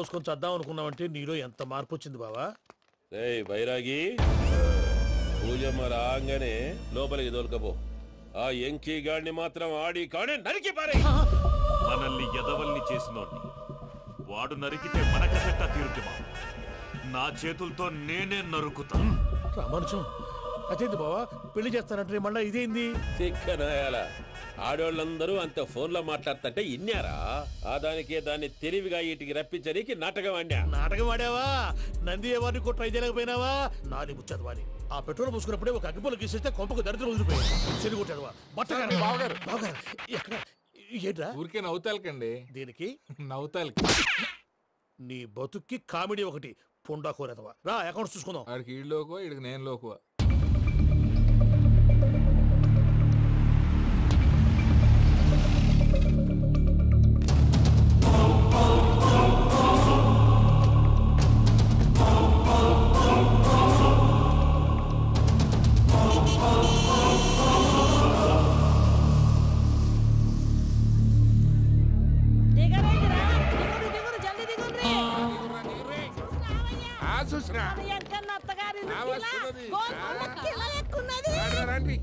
పోసుకొని చద్దాం అనుకున్నావంటే నీలో ఎంత మార్పు వచ్చింది బావా. ఏయ్ బైరాగి, పూజమ్మ రాగానే లోపలికి దొరకపో. ఆ ఎంకీ గాడిని మాత్రం ఆడి కాడే నరికి పారే. మనల్ని ఎదవల్ని చేసినోడ్ని వాడు నరికితే మనకసెట్టా తీరుతుమా? నా చేతులతో నేనే నరుకుతా. రామానుజం అదేంది బావా, పెళ్లి చేస్తానంటే మళ్ళా ఇదేంది? తిక్కనాయాల ఆడోళ్ళందరూ అంత ఫోన్లో మాట్లాడుతుంటే ఇన్నారా? ఆ దానికే దాన్ని తెలివిగా వీటికి రప్పించడానికి నాటకం ఆడా. నాటకం ఆడావా? నంది ఎవరిని కూడా ట్రై చేయలేకపోయినావా? నాది ముచ్చదు వాని. ఆ పెట్రోల్ పూసుకున్నప్పుడే ఒక అగ్గిపొల గీసేస్తే కొంపకు దరిద్రం వదిలిపోయాడు. చెరుగొట్టాడువా బట్టగారు. బావగారు బావగారు ఎక్కడ ఏంట్రా? ఊరికే నవ్వుతాలకండి. దీనికి నవ్వుతాలకి నీ బతుక్కి కామెడీ ఒకటి పుండా కోరేదవా. రా అకౌంట్స్ చూసుకుందాం. ఆడికి ఈడు లోకువ, ఈడికి నేను లోకువ.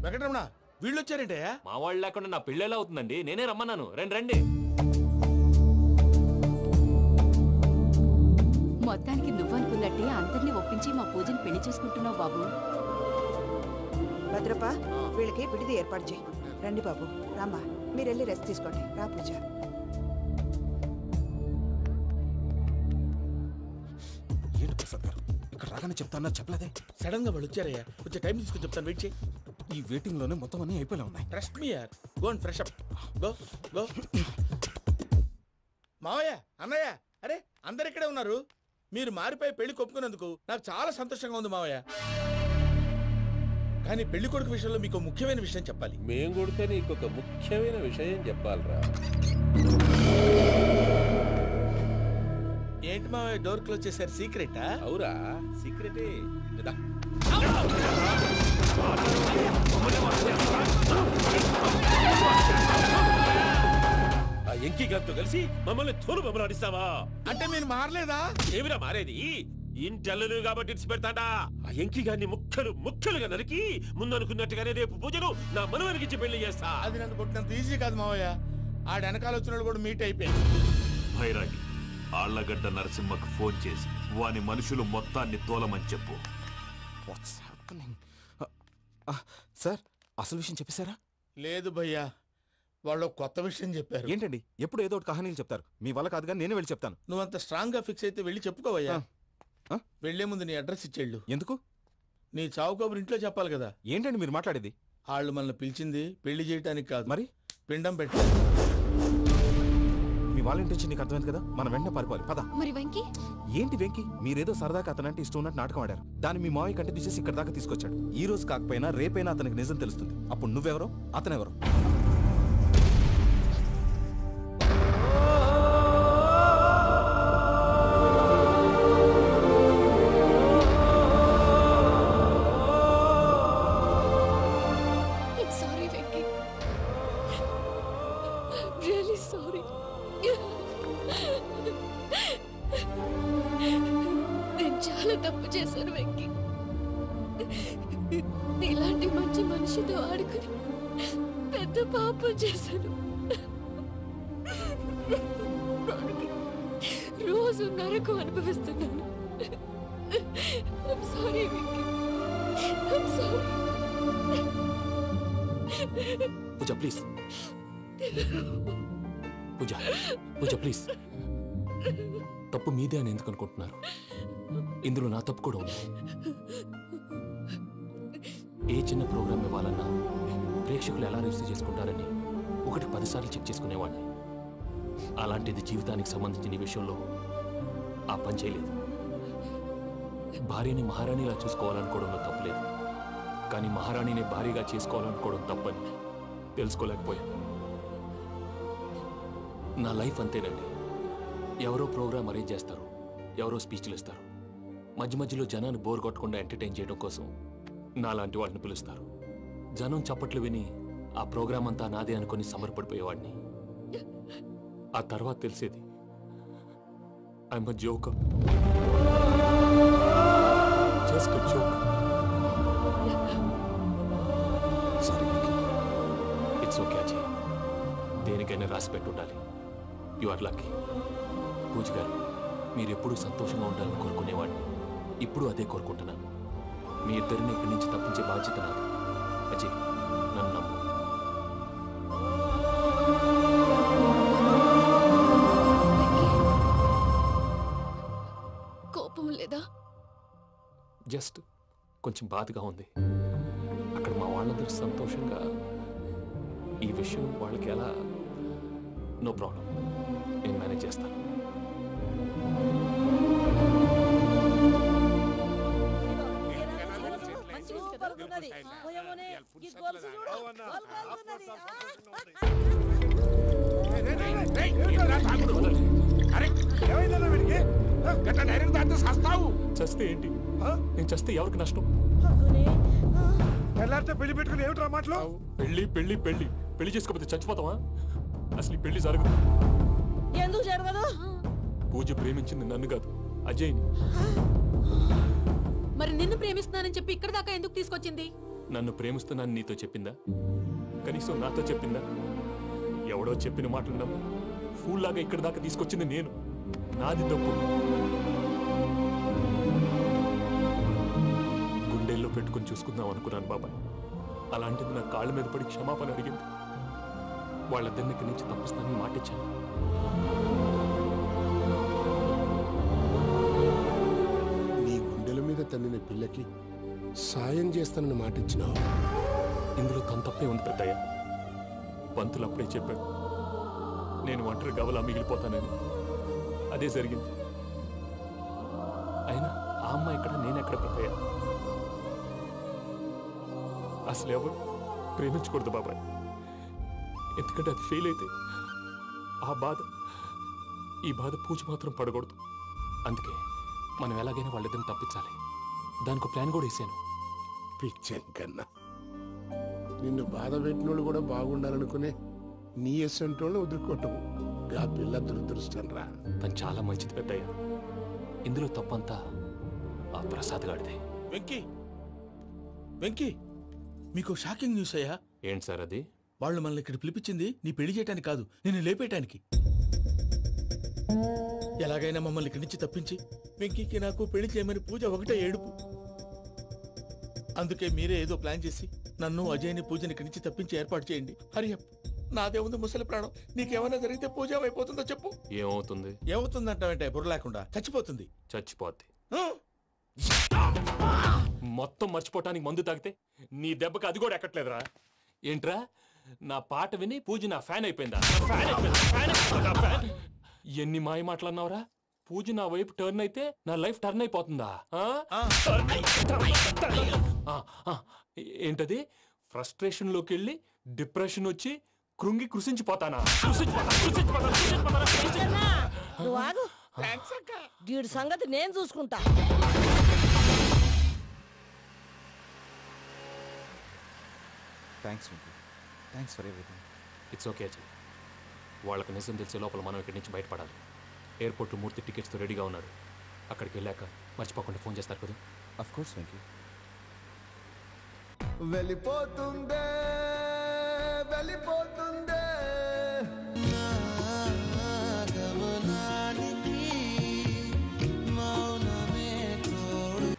వెంకటరమణ వీళ్ళు వచ్చారంటే మా వాళ్ళు లేకుండా నా పెళ్ళి ఎలా అవుతుందండి? నేనే రమ్మన్నాను. రండి రండి. మొత్తానికి నువ్వనుకున్నట్టే అందరినీ ఒప్పించి మా పూజని పెళ్లి చేసుకుంటున్నావు బాబు. భద్రప్ప వీళ్ళకి విడిది ఏర్పాటు చేయి. రండి బాబు, రామ్మా మీరు వెళ్ళి రెస్ట్ తీసుకోండి. రా పూజ. ఏంటి ప్రసాద్ గారు ఇక్కడ రాగానే చెప్తాను చెప్పలేదే? సడన్ గా వాళ్ళు వచ్చారయ్యా, కొంచెం టైం తీసుకుని చెప్తాను. వెయిట్ చేయి. ఈ వెయిటింగ్ లోనే మొత్తం అన్ని అయిపోయినా ఉన్నాయి. ట్రస్ట్ మీ యార్. Go and fresh up. Go go. మావయ్య, అన్నయ్య, అరే అందరు ఇక్కడే ఉన్నారు. మీరు మారిపోయి పెళ్లి కొప్పుకున్నందుకు నాకు చాలా సంతోషంగా ఉంది మావయ్య. కానీ పెళ్లి కొడుకు విషయంలో మీకు ముఖ్యమైన విషయం చెప్పాలి. మేం కొడితే నీకు ఒక ముఖ్యమైన విషయం చెప్పాలరా. ఏంటి మావయ్య డోర్ క్లోజ్ చేశారు? సీక్రెటా? అవురా, సీక్రెటే. ఆ ఎంకి గారితో కలిసి మమ్మల్ని తోలు బొమ్మలాడిస్తావా? అంటే మీరు మారలేదా? ఏమిరా మారేది? ఇంటల్లు కాబట్టి ఇడిచి పెడతాడా? ఆ ఎంకి గారిని ముక్కలుగా నరికి ముందనుకున్నట్టుగానే రేపు పూజను నా మనవనికిచ్చి పెళ్లి చేస్తా. అది నన్ను కొట్టినంత ఈజీ కాదు మావయ్య. ఆడ వెనకాల వచ్చిన వాళ్ళు కూడా మీట్ అయిపోయింది. భైరాగి, ఆళ్లగడ్డ నరసింహకు ఫోన్ చేసి వాని మనుషులు మొత్తాన్ని తోలమని చెప్పు. సార్ అసలు విషయం చెప్పేశారా? లేదు భయ్యా, వాళ్ళు కొత్త విషయం చెప్పారు. ఏంటండి ఎప్పుడు ఏదో ఒకటి కహానీలు చెప్తారు. మీ వల్ల కాదుగా నేనే వెళ్ళి చెప్తాను. నువ్వంత స్ట్రాంగ్ గా ఫిక్స్ అయితే వెళ్ళి చెప్పుకోవయ్యా. వెళ్లే ముందు నీ అడ్రస్ ఇచ్చేళ్ళు. ఎందుకు? నీ చావు కబురు ఇంట్లో చెప్పాలి కదా. ఏంటండి మీరు మాట్లాడేది? వాళ్ళు మనల్ని పిలిచింది పెళ్లి చేయటానికి కాదు, మరి పిండం పెట్టాలి. మీ వాళ్ళ ఇంటి నీకు అర్థమైంది కదా, మనం వెంటనే పారిపోవాలి. పద. మరి వెంకీ? ఏంటి వెంకీ? మీరేదో సరదాగా అతనంటే ఇష్టం ఉన్నట్టు నాటకం ఆడారు. దాన్ని మీ మావయ్య కంటే తీసేసి ఇక్కడ దాకా తీసుకొచ్చాడు. ఈ రోజు కాకపోయినా రేపైనా అతనికి నిజం తెలుస్తుంది. అప్పుడు నువ్వెవరో అతనెవరో. తప్పు చేశాను వెంకీ. నీలాంటి మంచి మనిషితో ఆడుకుని పెద్ద పాపం చేశాను. రోజు నరకం అనుభవిస్తున్నాను. I'm sorry, Venky. I'm sorry. Pooja please. Pooja please. తప్పు మీదే అని ఎందుకు అనుకుంటున్నారు? ఇందులో నా తప్పు కూడా ఉంది. ఏ చిన్న ప్రోగ్రామ్ ఇవ్వాలన్నా ప్రేక్షకులు ఎలా రిసీవ్ చేసుకుంటారని 1-10 సార్లు చెక్ చేసుకునేవాడిని. అలాంటిది జీవితానికి సంబంధించిన ఈ విషయంలో ఆ పని చేయలేదు. భార్యని మహారాణిలా చూసుకోవాలనుకోవడంలో తప్పులేదు, కానీ మహారాణిని భార్యగా చేసుకోవాలనుకోవడం తప్పని తెలుసుకోలేకపోయాను. నా లైఫ్ అంతేనండి. ఎవరో ప్రోగ్రామ్ అరేంజ్ చేస్తారు, ఎవరో స్పీచ్లు ఇస్తారు. మధ్య మధ్యలో జనాన్ని బోర్ కొట్టకుండా ఎంటర్టైన్ చేయడం కోసం నాలాంటి వాళ్ళని పిలుస్తారు. జనం చప్పట్లు విని ఆ ప్రోగ్రామ్ అంతా నాదే అనుకుని సమర్పడిపోయేవాడిని. ఆ తర్వాత తెలిసేది I'm a joker. Just a joke. Sorry Venky. It's okay Ajay. దేనికైనా రాసి పెట్టి ఉండాలి. You are lucky. పూజ గారు, మీరు ఎప్పుడూ సంతోషంగా ఉండాలని కోరుకునేవాడిని. ఇప్పుడు అదే కోరుకుంటున్నాను. మీ ఇద్దరిని ఇక్కడి నుంచి తప్పించే బాధ్యత నాది. అజయ్, నన్ను నమ్ము. కోపం లేదా? జస్ట్ కొంచెం బాధగా ఉంది. అక్కడ మా వాళ్ళందరూ సంతోషంగా ఈ విషయం వాళ్ళకి ఎలా. నో ప్రాబ్లం, నేను మేనేజ్ చేస్తాను. చస్తే ఏంటి? నేను చస్తే ఎవరికి నష్టం? పెళ్లి పెట్టుకుని ఏమిట్రా మాటలు? పెళ్లి పెళ్లి పెళ్లి పెళ్లి చేసుకోకపోతే చచ్చిపోతావా? అసలు ఈ పెళ్లి జరగదు. ఎందుకు జరగదు? పూజ ప్రేమించింది నన్ను కాదు, అజయ్ని. మరి నిన్ను ప్రేమిస్తున్నానని చెప్పి ఇక్కడ దాకా ఎందుకు తీసుకొచ్చింది? నన్ను ప్రేమిస్తున్నాను నీతో చెప్పిందా? కనీసం నాతో చెప్పిందా? ఎవడో చెప్పిన మాటలు నమ్మి ఫూల్ లాగా ఇక్కడ దాకా తీసుకొచ్చింది నేను. నాది తప్పు. గుండెల్లో పెట్టుకుని చూసుకుందాం అనుకున్నాను బాబాయ్. అలాంటిది నా కాళ్ళ మీద పడి క్షమాపణ అడిగింది. వాళ్ళిద్దరిని ఇక్కడి నుంచి తప్పిస్తానని మాటిచ్చాను. నీ గుండెల మీద తన్నిన పిల్లకి సాయం చేస్తానని మాటిచ్చినావు. ఇందులో తన తప్పే ఉంది పెద్దయ్య. పంతులు అప్పుడే చెప్పాడు నేను ఒంటరి గవలా మిగిలిపోతానని. అదే జరిగింది. అయినా ఆ అమ్మాయి ఎక్కడ, నేనెక్కడ పెద్దయ్య? అసలు ఎవరు ప్రేమించకూడదు బాబాయ్. ఎందుకంటే అది ఫెయిల్ అయితే ఈ బాధ పూజ మాత్రం పడకూడదు. అందుకే మనం ఎలాగైనా వాళ్ళిద్దరిని తప్పించాలి. దానికి ప్లాన్ కూడా వేసాను. పిచ్చంకన్నా నిన్ను బాధ పెట్టినోళ్ళు కూడా బాగుండాలనుకునే నీ ఎస్సంటోళ్ళని వదులుకోవటం ఆ పిల్ల దురదృష్టం రా. తను చాలా మంచిది పెద్దయ్య. ఇందులో తప్పంతా ఆ ప్రసాద్ గాడిదే. వెంకీ వెంకీ, మీకు షాకింగ్ న్యూస్ అయ్యా. ఏంటి సార్ అది? వాళ్ళు మనల్ని ఇక్కడ పిలిపించింది నీ పెళ్లి చేయటానికి కాదు, నిన్ను లేపేయటానికి. ఎలాగైనా మమ్మల్ని ఇక్కడి నుంచి తప్పించి వెంకీకి నాకు పెళ్లి చేయమని పూజ ఒకటే ఏడుపు. అందుకే మీరే ఏదో ప్లాన్ చేసి నన్ను అజయ్ని పూజని ఇక్కడి నుంచి తప్పించి ఏర్పాటు చేయండి. హరియప్, నాదే ఉంది ముసలి ప్రాణం. నీకేమైనా జరిగితే పూజ అయిపోతుందో చెప్పు. ఏమవుతుంది? ఏమవుతుందంటావంటే బుర్ర లేకుండా చచ్చిపోతుంది. చచ్చిపోద్ది. ఆ? మొత్తం మర్చిపోవటానికి మందు తాగితే నీ దెబ్బకి అది కూడా ఎక్కట్లేదురా. ఏంట్రా, నా పాట విని పూజ నా ఫ్యాన్ అయిపోయిందా? ఎన్ని మాయ మాటలన్నావురా? పూజ నా వైపు టర్న్ అయితే నా లైఫ్ టర్న్ అయిపోతుందా? ఏంటది? ఫ్రస్ట్రేషన్ లోకి వెళ్ళి డిప్రెషన్ వచ్చి కృంగి కృషించిపోతానా? వీడి సంగతి నేను చూసుకుంటా. Thanks Venky. Thanks for everything. It's okay Ajay. వాళ్ళకి నిజం తెలిసే లోపల మనం ఇక్కడి నుంచి బయటపడాలి. ఎయిర్పోర్ట్లో మూర్తి టికెట్స్తో రెడీగా ఉన్నాడు. అక్కడికి వెళ్ళాక మర్చిపోకుండా ఫోన్ చేస్తారు కదా. Of course Venky. వెళ్ళిపోతుందే వెళ్ళిపోతుందే గమనానికి మౌనమే తోడు.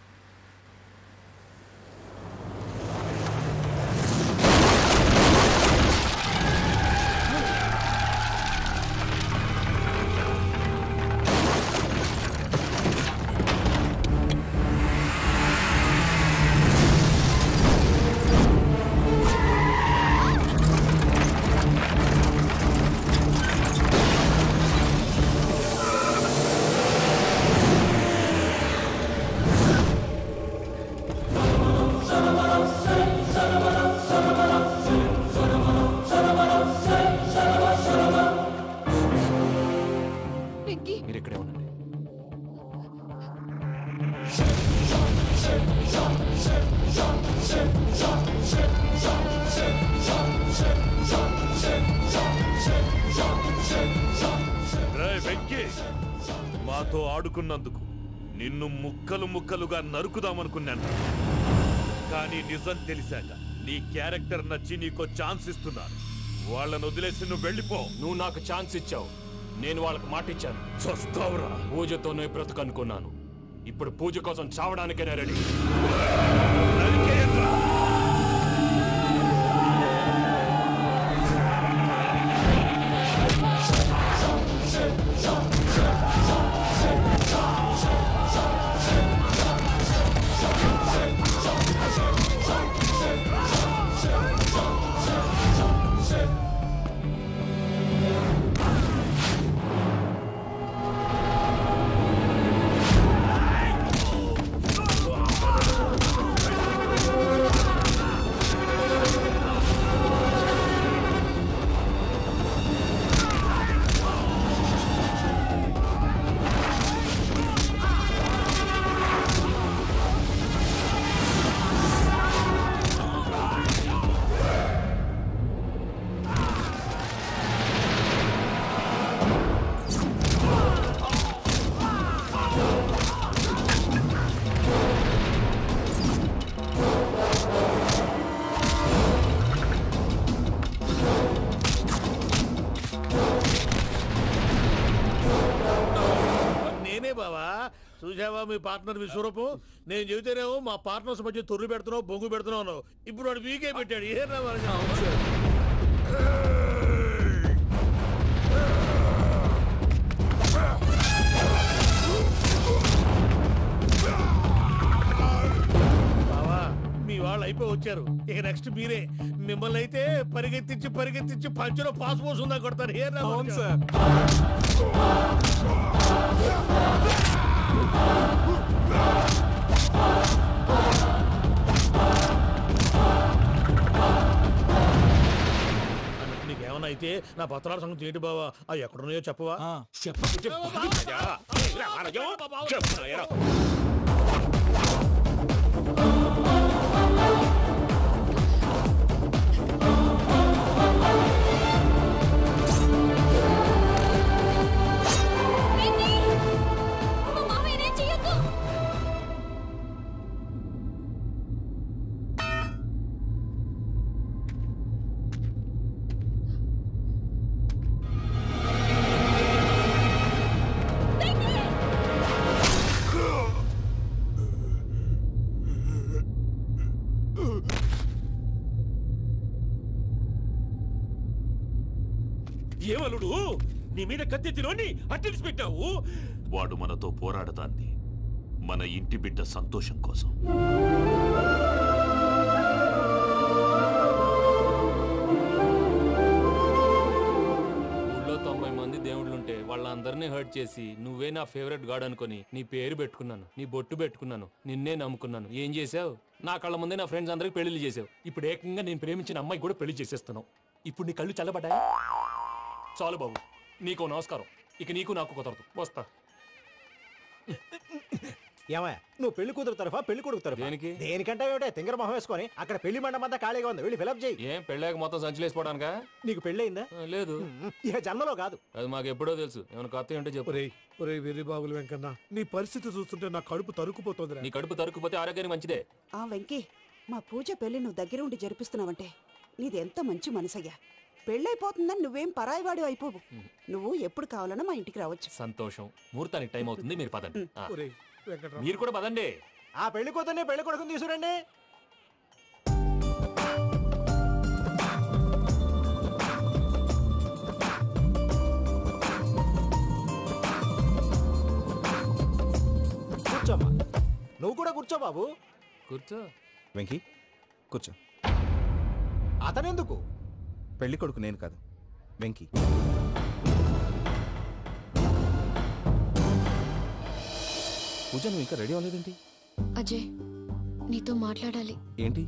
మీరు ఇక్కడే ఉండండి. రేయ్ వెంకీ, మా నాతో ఆడుకున్నందుకు నిన్ను ముక్కలు ముక్కలుగా నరుకుదామనుకున్నాను. కానీ నిజం తెలిసాక నీ క్యారెక్టర్ నచ్చి నీకో ఛాన్స్ ఇస్తున్నాను. వాళ్ళను వదిలేసి నువ్వు వెళ్ళిపో. నువ్వు నాకు ఛాన్స్ ఇచ్చావు, నేను వాళ్ళకి మాట ఇచ్చాను. చస్తావురా. పూజతోనే బ్రతుకనుకున్నాను, ఇప్పుడు పూజ కోసం చావడానికైనా రెడీ. చూసావా మీ పార్ట్నర్ విశ్వరూపం? నేను చెబితేనేమో మా పార్ట్నర్స్ మధ్య తొర్రు పెడుతున్నావు, బొంగు పెడుతున్నావు. ఇప్పుడు వాడు వీకే పెట్టాడు. ఏ బావా, మీ వాళ్ళు అయిపోయి వచ్చారు. ఇక నెక్స్ట్ మీరే. మిమ్మల్ని అయితే పరిగెత్తించి పరిగెత్తించి పంచలో పాస్ పోసుందా కొడతారు. ఏ సార్ నీకేమన్నా అయితే నా పత్రాల సంగతి ఏంటి బావా? అవి ఎక్కడున్నాయో చెప్పవా? ఏమలుడు, నీ మీద కత్తెత్తిలోని అట్టెలిసి పెట్టావు. వాడు మనతో పోరాడతాంది మన ఇంటి బిడ్డ సంతోషం కోసం. ఊళ్ళో 90 మంది దేవుళ్ళుంటే వాళ్ళందరినీ హర్ట్ చేసి నువ్వే నా ఫేవరెట్ గాడ్ అనుకుని నీ పేరు పెట్టుకున్నాను, నీ బొట్టు పెట్టుకున్నాను, నిన్నే నమ్ముకున్నాను. ఏం చేసావు? నా కళ్ళ ముందే నా ఫ్రెండ్స్ అందరికి పెళ్లి చేసావు. ఇప్పుడు ఏకంగా నేను ప్రేమించిన అమ్మాయి కూడా పెళ్లి చేసేస్తున్నావు. ఇప్పుడు నీ కళ్ళు చల్లబడ్డాయి. చాలు బాబు, నీకో నమస్కారం. ఇక నీకు నాకు కుదరదు. వస్తా. ఏమయ్య, నువ్వు పెళ్లి కూతురు తరఫా పెళ్లి కొడుకు తరఫా? దేనికి? దేనికంటే ఏమిటే తింగర మొహం వేసుకొని అక్కడ పెళ్లి మండపం అంతా ఖాళీగా ఉంది, వెళ్ళి ఫిలప్ చేయి. ఏం పెళ్ళాక మొత్తం సంచలేసిపోవడానికా? నీకు పెళ్ళయిందా? లేదు. ఇక జన్మలో కాదు. అది మాకు ఎప్పుడో తెలుసు. ఏమైనా కొత్త ఏంటో చెప్పు. వెర్రి బాబులు వెంకన్న, నీ పరిస్థితి చూస్తుంటే నా కడుపు తరుక్కుపోతుంది. నీ కడుపు తరుక్కుపోతే ఆరోగ్యానికి మంచిదే. ఆ వెంకీ, మా పూజ పెళ్లి నువ్వు దగ్గర ఉండి జరిపిస్తున్నావంటే నీది ఎంత మంచి మనసయ్యా. పెళ్ళైపోతుందని నువ్వేం పరాయివాడు అయిపోవు. నువ్వు ఎప్పుడు కావాలన్నా మా ఇంటికి రావచ్చు. సంతోషం. ముహూర్తానికి టైం అవుతుంది, మీరు పదండి. మీరు కూడా పదండి. ఆ పెళ్లి కూతుర్ని పెళ్లి కొడుకుని తీసుకురండి. కూర్చోమ్మా. నువ్వు కూడా కూర్చో బాబు. కూర్చో. వెంకీ కూర్చో. అతనెందుకు? పెళ్లి కొడుకు నేను కాదు, వెంకీ. పూజ, నువ్వు ఇంకా రెడీ అవ్వలేదేంటి? అజయ్, నీతో మాట్లాడాలి. ఏంటి?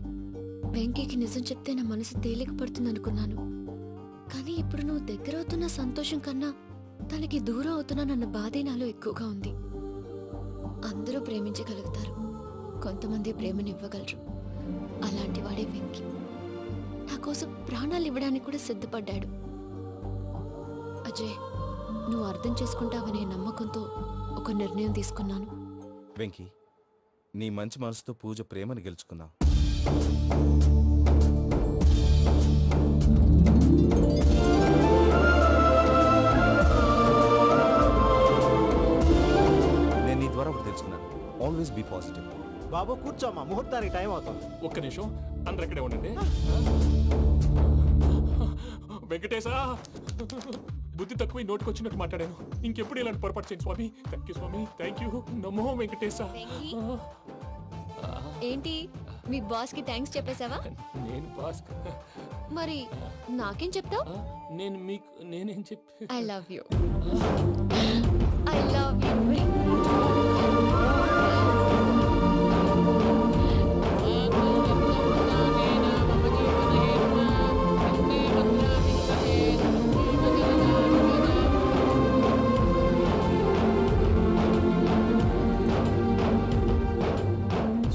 వెంకీకి నిజం చెప్తే నా మనసు తేలిక పడుతుంది అనుకున్నాను. కానీ ఇప్పుడు నువ్వు దగ్గర అవుతున్న సంతోషం కన్నా తనకి దూరం అవుతున్నానన్న బాధే నాలో ఎక్కువగా ఉంది. అందరూ ప్రేమించగలుగుతారు, కొంతమంది ప్రేమనివ్వగలరు. అలాంటి వాడే వెంకీ. నా కోసం ప్రాణాలు ఇవ్వడానికి కూడా సిద్ధపడ్డాడు. అజయ్, నువ్వు అర్థం చేసుకుంటావనే నమ్మకంతో ఒక నిర్ణయం తీసుకున్నాను. వెంకీ, నీ మంచి మనసుతో పూజ ప్రేమను గెలుచుకుందాం. నేను నీ ద్వారా ఒకటి తెలుసుకున్నాను. Always be positive. బాబు కూర్చోమ్మా, ముహూర్తానికి టైం అవుతుంది. ఒక్క నిమిషం, అందరు ఇక్కడే ఉండండి. వెంకటేశా, బుద్ధి తక్కువ నోటికి వచ్చినట్టు మాట్లాడాను. ఇంకెప్పుడు ఇలాంటి పొరపాటు చేయండి స్వామి. థ్యాంక్ యూ స్వామి, థ్యాంక్ యూ. నమో వెంకటేశా. ఏంటి మీ బాస్ కి థ్యాంక్స్ చెప్పేశావా? నేను బాస్ మరి నాకేం చెప్తావు? నేను మీకు నేనేం చెప్పి I love you. I love you.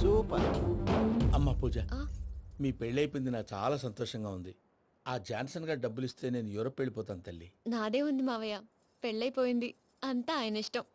Super. అమ్మ పూజ, మీ పెళ్ళైపోయింది నాకు చాలా సంతోషంగా ఉంది. ఆ జాన్సన్ గారు డబ్బులు ఇస్తే నేను యూరోప్ వెళ్ళిపోతాను తల్లి. నాదే ఉంది మావయ్య, పెళ్ళైపోయింది, అంతా ఆయన ఇష్టం.